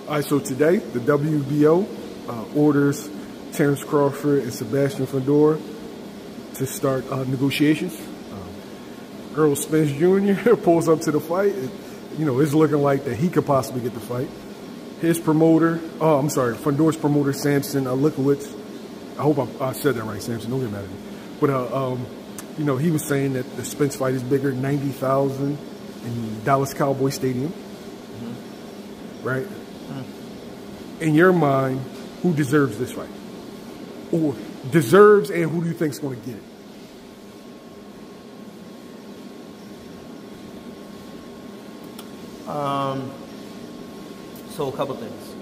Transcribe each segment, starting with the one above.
All right, so today the WBO orders Terence Crawford and Sebastian Fundora to start negotiations. Errol Spence Jr. pulls up to the fight. It's looking like that he could possibly get the fight. His promoter, Fundora's promoter, Samson Likowitz. I hope I said that right, Samson. Don't get mad at me. But he was saying that the Spence fight is bigger, 90,000 in Dallas Cowboy Stadium. Mm-hmm. Right? Mm-hmm. In your mind, who deserves this fight? Or deserves, and who do you think is going to get it? So a couple things.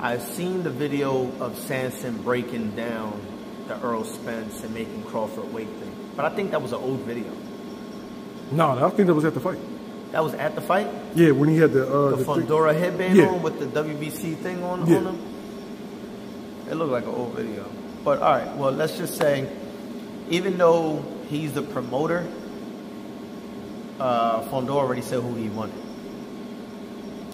I've seen the video of Samson breaking down the Errol Spence and making Crawford weight thing, but I think that was an old video. No, I think that was at the fight. That was at the fight? Yeah, when he had the Fundora headband on with the WBC thing on him. It looked like an old video. But all right, well, let's just say, even though he's the promoter, Fundora already said who he wanted.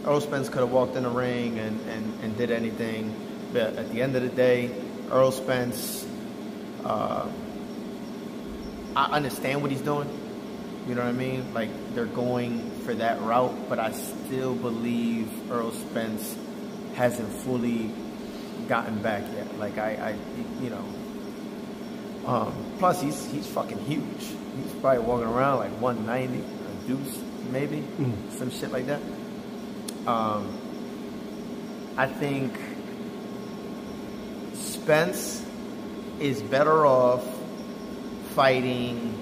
Errol Spence could have walked in the ring and did anything, but at the end of the day, Errol Spence, I understand what he's doing. You know what I mean? Like, they're going for that route, but I still believe Errol Spence hasn't fully gotten back yet. Like, plus he's fucking huge. He's probably walking around like 190, a deuce, maybe, some shit like that. I think Spence is better off fighting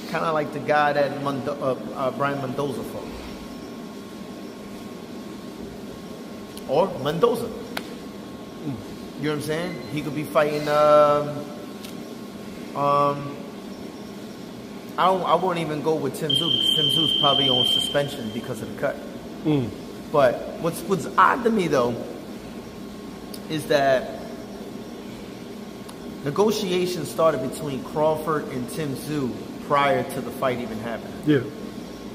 kind of like the guy that Brian Mendoza fought. Or Mendoza. You know what I'm saying? He could be fighting I won't even go with Tim Tszyu, because Tim Tszyu's probably on suspension because of the cut. But what's odd to me though is that negotiations started between Crawford and Tim Tszyu prior to the fight even happening. Yeah.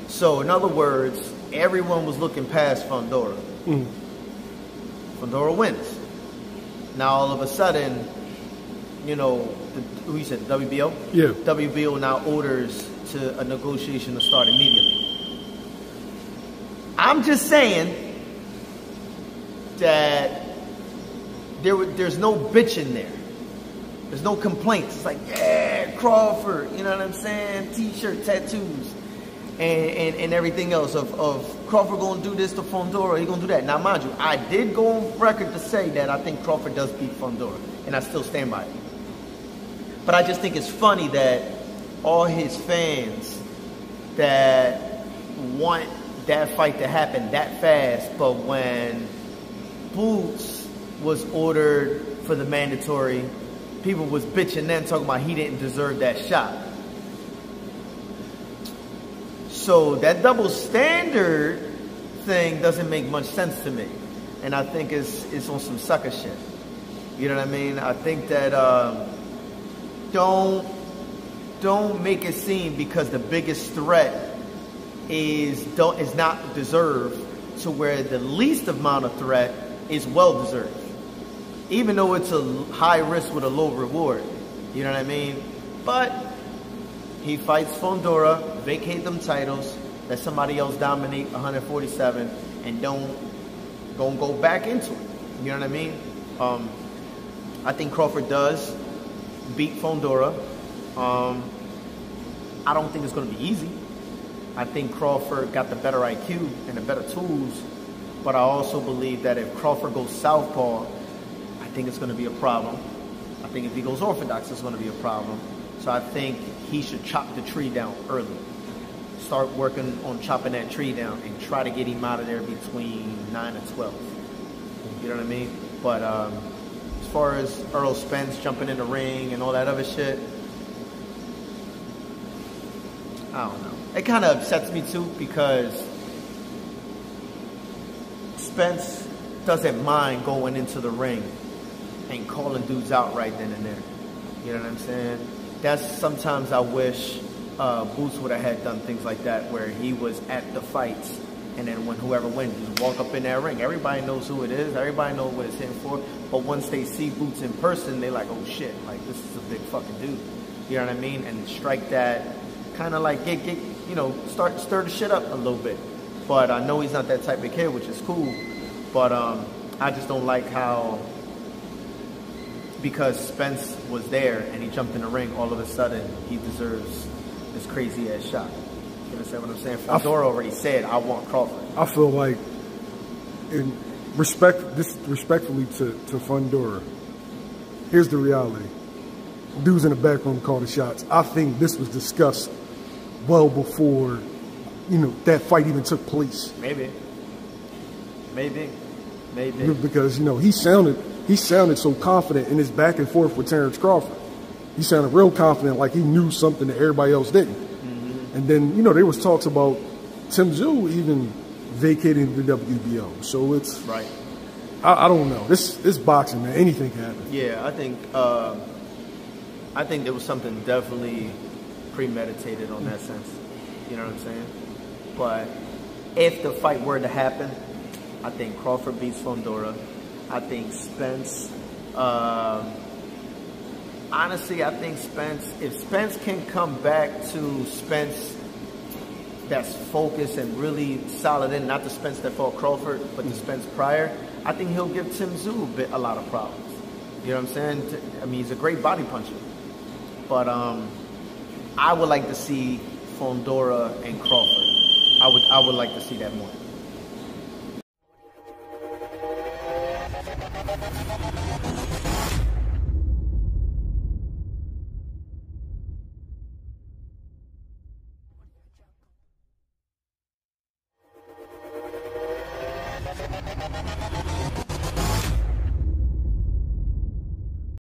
So in other words, everyone was looking past Fundora. Fundora wins. Now all of a sudden, who you said, WBO? Yeah. WBO now orders to a negotiation to start immediately. I'm just saying that there's no bitching there. There's no complaints. It's like, yeah, Crawford, you know what I'm saying? T-shirt, tattoos, and everything else of Crawford gonna do this to Fundora, he gonna do that. Now, mind you, I did go on record to say that I think Crawford does beat Fundora, and I still stand by it. But I just think it's funny that all his fans that want that fight to happen that fast, but when Boots was ordered for the mandatory, people was bitching then, talking about he didn't deserve that shot. So that double standard thing doesn't make much sense to me. And I think it's on some sucker shit. You know what I mean? I think that don't make it seem because the biggest threat is not deserved to where the least amount of threat is well deserved. Even though it's a high risk with a low reward. You know what I mean? But he fights Fundora, vacate them titles, let somebody else dominate 147, and don't go back into it. You know what I mean? I think Crawford does beat Fundora. I don't think it's going to be easy. I think Crawford got the better IQ and the better tools, but I also believe that if Crawford goes southpaw, I think it's going to be a problem. I think if he goes orthodox, it's going to be a problem. So I think he should chop the tree down early. Start working on chopping that tree down and try to get him out of there between 9 and 12. You know what I mean? But as far as Errol Spence jumping in the ring and all that other shit, I don't know. It kind of upsets me too because Spence doesn't mind going into the ring and calling dudes out right then and there. You know what I'm saying? That's sometimes I wish Boots would have had done things like that where he was at the fights And then when whoever wins, just walk up in that ring. Everybody knows who it is. Everybody knows what it's hitting for. But once they see Boots in person, they're like, oh shit, like this is a big fucking dude. You know what I mean? And strike that, kind of like get you know, stir the shit up a little bit. But I know he's not that type of kid, which is cool. But I just don't like how, because Spence was there and he jumped in the ring, all of a sudden he deserves this crazy ass shot. You understand what I'm saying? Fundora already said, I want Crawford. I feel like, respectfully to Fundora, here's the reality. Dudes in the back room call the shots. I think this was discussed well before, you know, that fight even took place. Maybe. Because, you know, he sounded so confident in his back and forth with Terence Crawford. He sounded real confident, like he knew something that everybody else didn't. And then, you know, there was talks about Tim Tszyu even vacating the WBO. So it's right. I don't know. This boxing, man. Anything can happen. Yeah, I think there was something definitely premeditated on that sense. You know what I'm saying? But if the fight were to happen, I think Crawford beats Fundora. I think Spence. Honestly, I think if Spence can come back to Spence that's focused and really solid in, not the Spence that fought Crawford, but the Spence prior, I think he'll give Tim Tszyu a lot of problems. You know what I'm saying? I mean, he's a great body puncher. But I would like to see Fundora and Crawford. I would like to see that more.